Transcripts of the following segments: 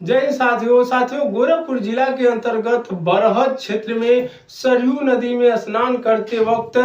जय साथियों गोरखपुर जिला के अंतर्गत बरहद क्षेत्र में सरयू नदी में स्नान करते वक्त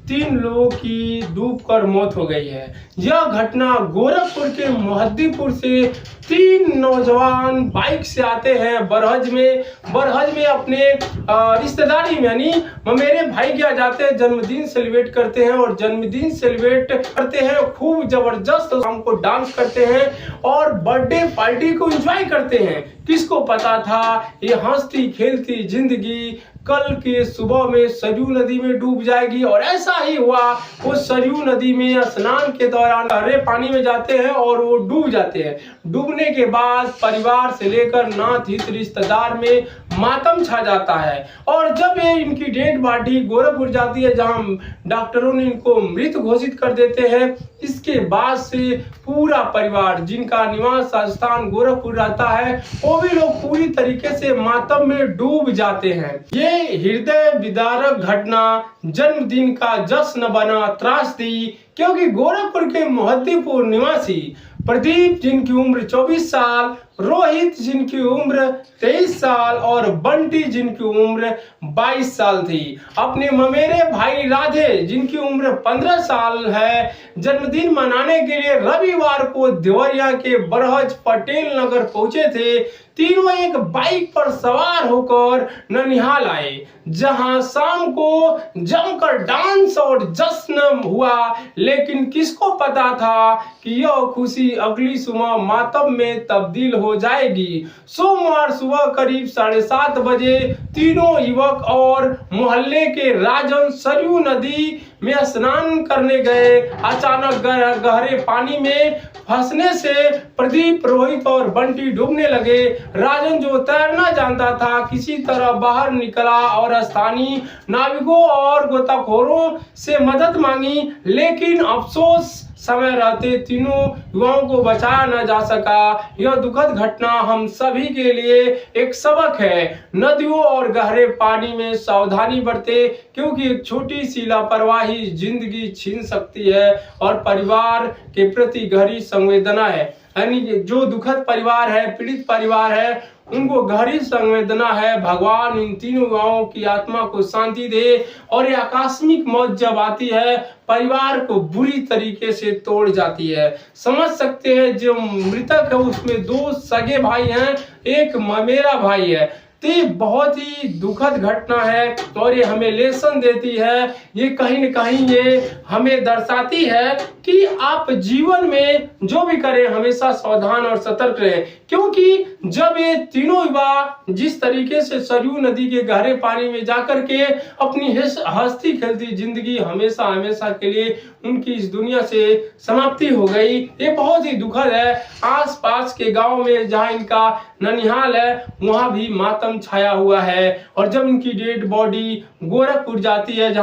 3 लोगों की डूबकर मौत हो गई है। यह घटना गोरखपुर के मोहद्दीपुर से 3 नौजवान बाइक से आते हैं बरहज में अपने रिश्तेदारी में यानी मेरे भाई क्या जाते हैं, जन्मदिन सेलिब्रेट करते हैं और जन्मदिन सेलिब्रेट करते हैं, खूब जबरदस्त शाम को डांस करते हैं और बर्थडे पार्टी को एंजॉय करते हैं। किसको पता था ये हंसती खेलती जिंदगी कल के सुबह में सरयू नदी में डूब जाएगी। और ऐसा ही हुआ। वो सरयू नदी में स्नान के दौरान गहरे पानी में जाते हैं और वो डूब जाते हैं। डूबने के बाद परिवार से लेकर नात हित रिश्तेदार में मातम छा जाता है। और जब ये इनकी डेड बॉडी गोरखपुर जाती है, जहां डॉक्टरों ने इनको मृत घोषित कर देते हैं, इसके बाद से पूरा परिवार जिनका निवास स्थान गोरखपुर रहता है, वो भी लोग पूरी तरीके से मातम में डूब जाते हैं। ये हृदय विदारक घटना जन्मदिन का जश्न बना त्रासदी, क्योंकि गोरखपुर के मोहद्दीपुर निवासी प्रदीप जिनकी उम्र 24 साल, रोहित जिनकी उम्र 23 साल और बंटी जिनकी उम्र 22 साल थी, अपने ममेरे भाई राधे जिनकी उम्र 15 साल है, जन्मदिन मनाने के लिए रविवार को देवरिया के बरहज पटेल नगर पहुंचे थे। तीनों एक बाइक पर सवार होकर ननिहाल आए, जहां शाम को जमकर डांस और जश्न हुआ। लेकिन किसको पता था कि यह खुशी अगली सुबह मातम में तब्दील हो जाएगी। सोमवार सुबह करीब 7:30 बजे तीनों युवक और मोहल्ले के राजन सरयू नदी में स्नान करने गए। अचानक गहरे पानी में फंसने से प्रदीप, रोहित और बंटी डूबने लगे। राजन जो तैरना जानता था, किसी तरह बाहर निकला और स्थानीय नाविकों और गोताखोरों से मदद मांगी, लेकिन अफसोस समय रहते तीनों युवाओं को बचाया न जा सका। यह दुखद घटना हम सभी के लिए एक सबक है। नदियों और गहरे पानी में सावधानी बरते, क्योंकि एक छोटी सी लापरवाही जिंदगी छीन सकती है। और परिवार के प्रति गहरी संवेदना है, यानी जो दुखद परिवार है, पीड़ित परिवार है, उनको गहरी संवेदना है। भगवान इन तीनों युवाओं की आत्मा को शांति दे। और ये आकस्मिक मौत जब आती है, परिवार को बुरी तरीके से तोड़ जाती है। समझ सकते हैं, जो मृतक है उसमें 2 सगे भाई हैं, एक ममेरा भाई है। तो ये बहुत ही दुखद घटना है और ये हमें लेसन देती है। ये कहीं न कहीं ये हमें दर्शाती है कि आप जीवन में जो भी करें हमेशा सावधान और सतर्क रहें, क्योंकि जब ये तीनों युवा जिस तरीके से सरयू नदी के गहरे पानी में जाकर के अपनी हंसती खेलती जिंदगी हमेशा हमेशा के लिए उनकी इस दुनिया से समाप्ति हो गई, ये बहुत ही दुखद है। आसपास के गांव में जहां इनका ननिहाल है, वहां भी मातम छाया हुआ है। और जब इनकी डेड बॉडी गोरखपुर जाती है,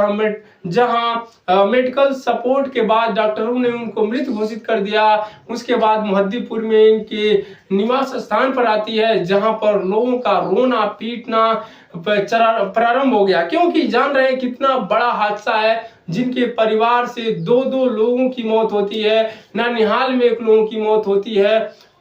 जहां मेडिकल सपोर्ट के बाद डॉक्टरों ने उनको मृत घोषित कर दिया, उसके बाद मोहद्दीपुर में इनके निवास स्थान पर आती है, जहां पर लोगों का रोना पीटना प्रारंभ हो गया, क्योंकि जान रहे हैं कितना बड़ा हादसा है। जिनके परिवार से 2-2 लोगों की मौत होती है, ननिहाल में 1 लोगों की मौत होती है,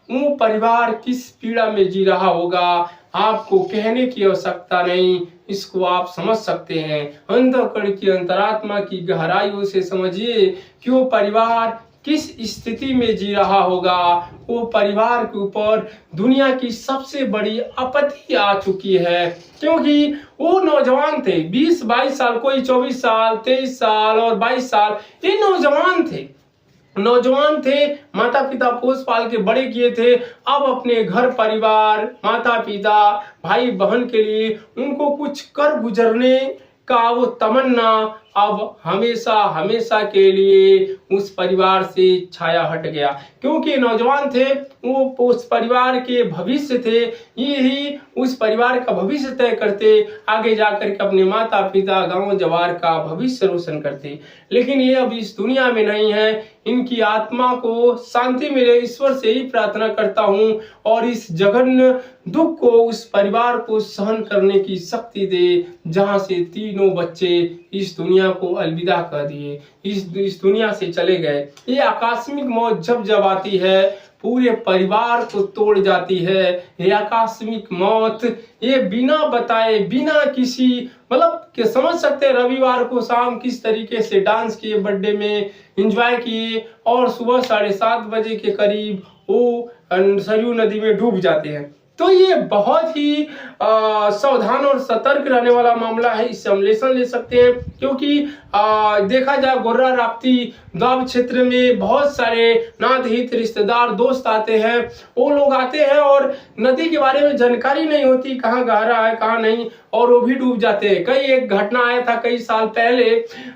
वो परिवार किस पीड़ा में जी रहा होगा, आपको कहने की आवश्यकता नहीं, इसको आप समझ सकते हैं। अंतःकरण की अंतरात्मा की गहराइयों से समझिए कि वो परिवार किस स्थिति में जी रहा होगा। वो परिवार के ऊपर दुनिया की सबसे बड़ी आपत्ति आ चुकी है, क्योंकि वो नौजवान थे, 20-22 साल, कोई 24 साल, 23 साल और 22 साल, ये नौजवान थे। माता पिता पोस पाल के बड़े किए थे। अब अपने घर परिवार, माता पिता, भाई बहन के लिए उनको कुछ कर गुजरने का वो तमन्ना अब हमेशा हमेशा के लिए उस परिवार से छाया हट गया, क्योंकि नौजवान थे, वो उस परिवार के भविष्य थे, यही उस परिवार का भविष्य तय करते, आगे जाकर के अपने माता पिता, गांव जवार का भविष्य रोशन करते। लेकिन ये अब इस दुनिया में नहीं है। इनकी आत्मा को शांति मिले, ईश्वर से ही प्रार्थना करता हूँ, और इस जघन्य दुख को उस परिवार को सहन करने की शक्ति दे, जहां से तीनों बच्चे इस दुनिया दुनिया को अलविदा कह दिए, इस दुनिया से चले गए। ये आकस्मिक मौत जब आती है पूरे परिवार को तोड़ जाती है। ये आकस्मिक मौत ये बिना बताए, बिना किसी मतलब कि समझ सकते हैं रविवार को शाम किस तरीके से डांस किए, बर्थडे में एंजॉय किए और सुबह 7:30 बजे के करीब वो सरयू नदी में डूब जाते हैं। तो ये बहुत ही सावधान और सतर्क रहने वाला मामला है। इससे हम लेसन ले सकते हैं, क्योंकि देखा जाए गोर्रा राप्ती दोआब क्षेत्र में बहुत सारे नात हित रिश्तेदार दोस्त आते हैं। वो लोग आते हैं और नदी के बारे में जानकारी नहीं होती, कहाँ गहरा है कहाँ नहीं, और वो भी डूब जाते हैं। एक घटना आया था कई साल पहले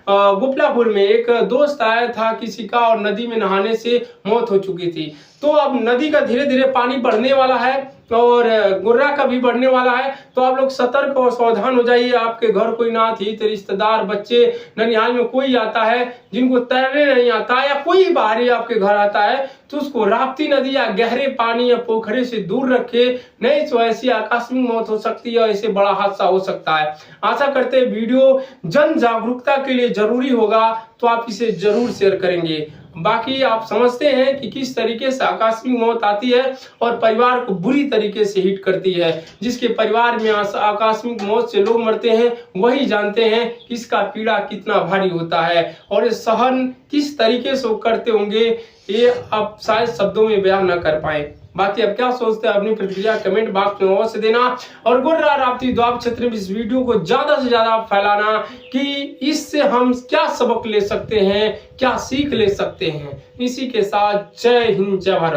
गुपलापुर में, एक दोस्त आया था किसी का और नदी में नहाने से मौत हो चुकी थी। तो अब नदी का धीरे धीरे पानी बढ़ने वाला है और गोर्रा का भी बढ़ने वाला है, तो आप लोग सतर्क और सावधान हो जाइए। आपके घर कोई नात हित रिश्तेदार बच्चे ननिहाल में कोई आता है जिनको तैरने नहीं आता या कोई बाहरी आपके घर आता है, तो उसको राप्ती नदी या गहरे पानी या पोखरे से दूर रखे, नहीं तो ऐसी आकस्मिक मौत हो सकती है, ऐसे बड़ा हादसा हो सकता है। आशा करते हैं वीडियो जन जागरूकता के लिए जरूरी होगा, तो आप इसे जरूर शेयर करेंगे। बाकी आप समझते हैं कि किस तरीके से आकस्मिक मौत आती है और परिवार को बुरी तरीके से हिट करती है। जिसके परिवार में आकस्मिक मौत से लोग मरते हैं वही जानते हैं कि इसका पीड़ा कितना भारी होता है और ये सहन किस तरीके से करते होंगे, ये आप शायद शब्दों में बयान न कर पाए। बाकी अब क्या सोचते हैं अपनी प्रतिक्रिया कमेंट बॉक्स में अवश्य देना और गोर्रा राप्ती दोआब क्षेत्र में इस वीडियो को ज्यादा से ज्यादा फैलाना कि इससे हम क्या सबक ले सकते हैं, क्या सीख ले सकते हैं। इसी के साथ जय हिंद जय भारत।